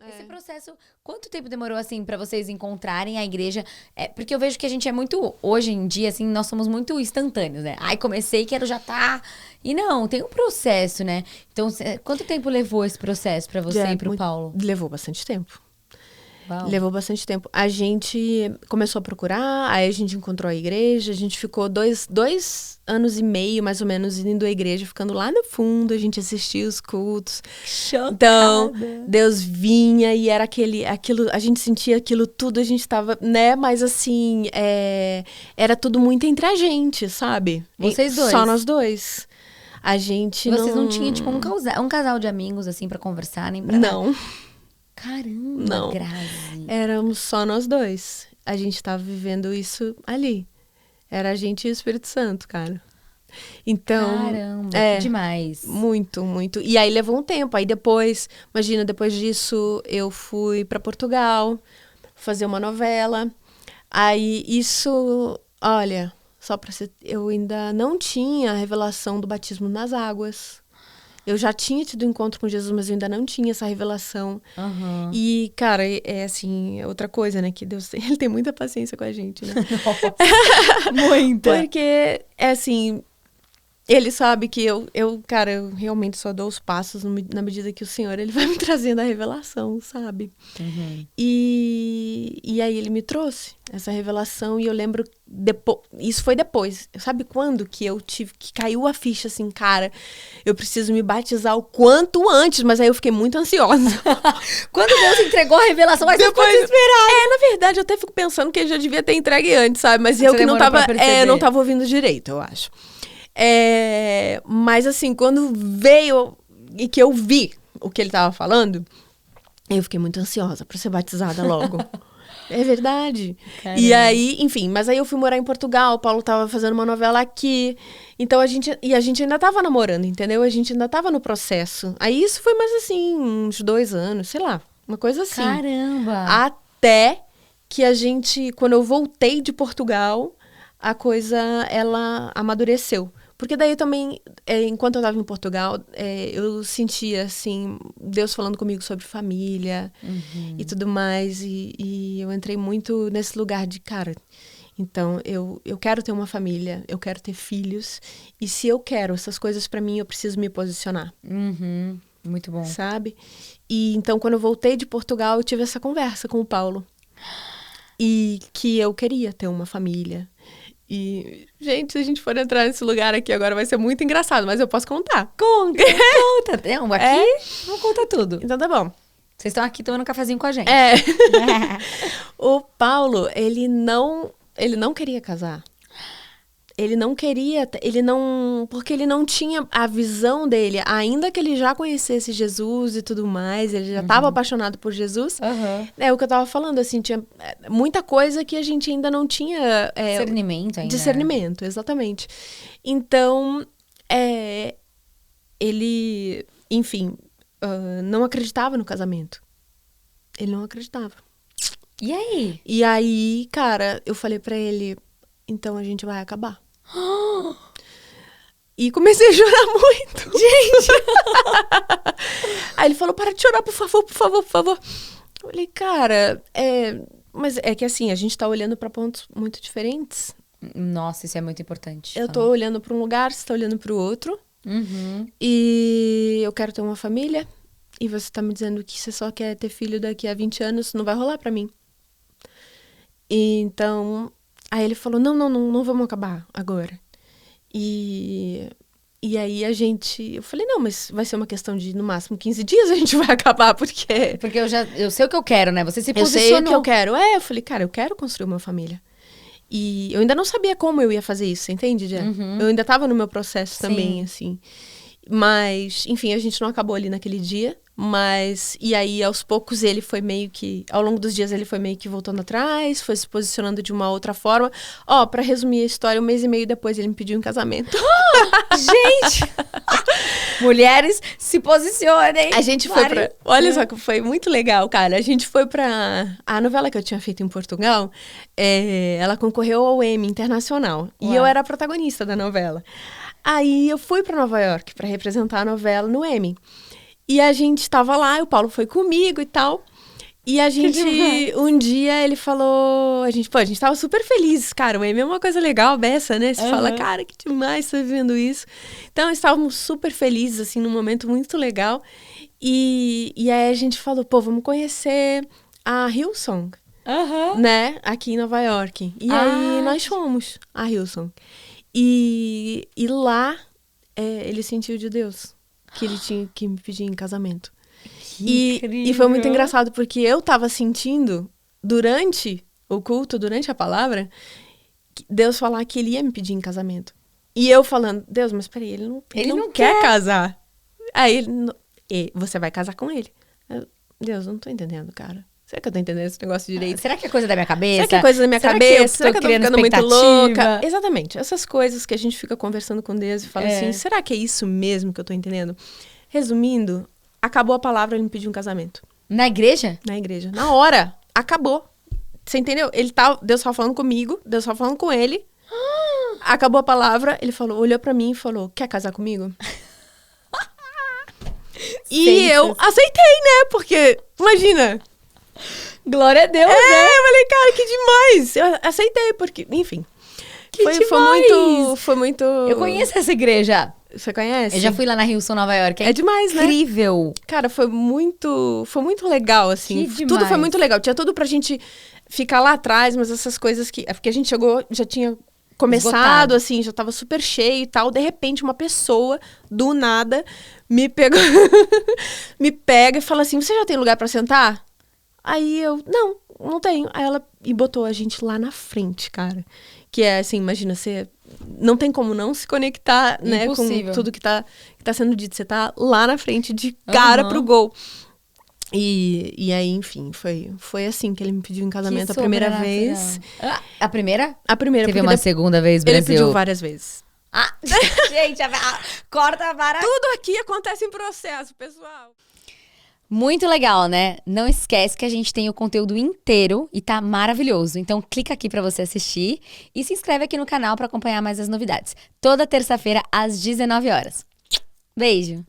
Esse processo, quanto tempo demorou, assim, pra vocês encontrarem a igreja? Porque eu vejo que a gente é muito, hoje em dia, assim, nós somos muito instantâneos, né? Ai, comecei, quero já tá. E não, tem um processo, né? Então, quanto tempo levou esse processo pra você e pro Paulo? Levou bastante tempo. Uau. Levou bastante tempo. A gente começou a procurar, aí a gente encontrou a igreja, a gente ficou dois anos e meio, mais ou menos, indo à igreja, ficando lá no fundo, a gente assistia os cultos. Chocada. Então, Deus vinha e era aquilo, a gente sentia aquilo tudo, a gente tava, né, mas assim, era tudo muito entre a gente, sabe? Vocês dois? Só nós dois. A gente Vocês não tinham, tipo, um casal de amigos, assim, pra conversarem? Não. Caramba, não. Grazi. Éramos só nós dois. A gente tava vivendo isso ali. Era a gente e o Espírito Santo, cara. Então... Caramba, que demais. Muito, muito. E aí levou um tempo. Aí depois, imagina, depois disso eu fui pra Portugal fazer uma novela. Aí isso, olha, eu ainda não tinha a revelação do batismo nas águas. Eu já tinha tido um encontro com Jesus, mas eu ainda não tinha essa revelação. Uhum. E, cara, assim, é outra coisa, né? Que Deus ele tem muita paciência com a gente, né? Muita. Porque, assim, ele sabe que eu realmente só dou os passos na medida que o Senhor, ele vai me trazendo a revelação, sabe? Uhum. E aí ele me trouxe essa revelação e eu lembro, isso foi depois, sabe quando que que caiu a ficha assim, cara, eu preciso me batizar o quanto antes, mas aí eu fiquei muito ansiosa. Quando Deus entregou a revelação, mas depois você esperar. Na verdade, eu até fico pensando que ele já devia ter entregue antes, sabe? Mas eu que não tava ouvindo direito, eu acho. Mas assim, quando veio e que eu vi o que ele tava falando, eu fiquei muito ansiosa pra ser batizada logo. É verdade. Caramba. E aí, enfim, mas aí eu fui morar em Portugal, o Paulo tava fazendo uma novela aqui, então a gente ainda tava namorando, entendeu? A gente ainda tava no processo. Aí isso foi mais assim, uns 2 anos, sei lá, uma coisa assim. Caramba! Até que quando eu voltei de Portugal, a coisa, ela amadureceu. Porque daí eu também, enquanto eu estava em Portugal, eu sentia, assim, Deus falando comigo sobre família e tudo mais. E eu entrei muito nesse lugar de, cara, então eu quero ter uma família, eu quero ter filhos. E se eu quero essas coisas para mim, eu preciso me posicionar. Uhum. Muito bom. Sabe? E então, quando eu voltei de Portugal, eu tive essa conversa com o Paulo. E que eu queria ter uma família. E, gente, se a gente for entrar nesse lugar aqui agora vai ser muito engraçado, mas eu posso contar. Conta. Não, aqui vamos contar tudo. Então tá bom. Vocês estão aqui tomando um cafezinho com a gente. O Paulo, ele não queria casar. Ele não queria, porque ele não tinha a visão dele, ainda que ele já conhecesse Jesus e tudo mais, ele já estava apaixonado por Jesus. É o que eu estava falando, assim, tinha muita coisa que a gente ainda não tinha... discernimento ainda. Discernimento, exatamente. Então, ele, enfim, não acreditava no casamento. Ele não acreditava. E aí? E aí, cara, eu falei pra ele, então a gente vai acabar. E comecei a chorar muito. Gente! Aí ele falou, para de chorar, por favor, por favor, por favor. Eu falei, cara, mas é que assim, a gente tá olhando pra pontos muito diferentes. Nossa, isso é muito importante. Eu tô olhando pra um lugar, você tá olhando pro outro. E eu quero ter uma família. E você tá me dizendo que você só quer ter filho daqui a 20 anos, não vai rolar pra mim. E então... Aí ele falou, não vamos acabar agora. E aí eu falei, não, mas vai ser uma questão de, no máximo, 15 dias a gente vai acabar, porque... Porque eu sei o que eu quero, né? Você se posicionou. Eu sei o que eu quero. Eu falei, cara, eu quero construir uma família. E eu ainda não sabia como eu ia fazer isso, entende, Jé? Eu ainda tava no meu processo também, assim. Mas, enfim, a gente não acabou ali naquele dia. Mas, e aí, aos poucos, ele foi meio que... Ao longo dos dias, ele foi meio que voltando atrás, foi se posicionando de uma outra forma. Pra resumir a história, 1 mês e meio depois, ele me pediu em casamento. Gente! Mulheres, se posicionem! A gente foi pra... Olha só que foi muito legal, cara. A gente foi pra... A novela que eu tinha feito em Portugal, ela concorreu ao Emmy Internacional. Uau. E eu era a protagonista da novela. Aí, eu fui pra Nova York pra representar a novela no Emmy. E a gente tava lá, e o Paulo foi comigo e tal. E a gente, um dia ele falou, a gente tava super feliz, cara, é mesmo uma coisa legal dessa, né? Você fala, cara, que demais você vivendo isso. Então, estávamos super felizes, assim, num momento muito legal. E aí a gente falou, pô, vamos conhecer a Hillsong, né? Aqui em Nova York. E aí nós fomos a Hillsong. E lá ele sentiu de Deus que ele tinha que me pedir em casamento. E foi muito engraçado, porque eu tava sentindo, durante o culto, durante a palavra, Deus falar que ele ia me pedir em casamento. E eu falando, Deus, mas peraí, ele não quer casar. Aí você vai casar com ele. Deus, eu não tô entendendo, cara. Será que eu tô entendendo esse negócio direito? Será que é coisa da minha cabeça? Será que é coisa da minha cabeça? Será que eu tô ficando muito louca? Exatamente. Exatamente. Essas coisas que a gente fica conversando com Deus e fala assim, será que é isso mesmo que eu tô entendendo? Resumindo, acabou a palavra, ele me pediu um casamento. Na igreja? Na igreja. Na hora. Acabou. Você entendeu? Deus tava falando comigo, Deus tava falando com ele. Acabou a palavra, ele falou, olhou pra mim e falou, quer casar comigo? E eu aceitei, né? Porque, imagina. Glória a Deus, né? Eu falei, cara, que demais. Eu aceitei, porque, enfim. Foi muito... Eu conheço essa igreja. Você conhece? Eu já fui lá na Hillsong, Nova York. É demais, né? Incrível. Cara, foi muito legal, assim. Que Tudo foi demais. muito legal. Tinha tudo pra gente ficar lá atrás, mas essas coisas que... É porque a gente chegou, já tinha começado, Esgotado. assim, já tava super cheio e tal. De repente, uma pessoa, do nada, me pegou... me pega e fala assim, você já tem lugar pra sentar? Aí eu, não tenho. Aí ela botou a gente lá na frente, cara. Que é assim, imagina, você não tem como não se conectar, né, Impossível. com tudo que tá sendo dito. Você tá lá na frente, de cara pro gol. E aí, enfim, foi assim que ele me pediu em casamento a primeira vez. A primeira? A primeira, Teve porque uma segunda vez, ele Brasil? pediu várias vezes. Gente, corta a vara. Tudo aqui acontece em processo, pessoal. Muito legal, né? Não esquece que a gente tem o conteúdo inteiro e tá maravilhoso. Então clica aqui pra você assistir e se inscreve aqui no canal pra acompanhar mais as novidades. Toda terça-feira às 19 horas. Beijo!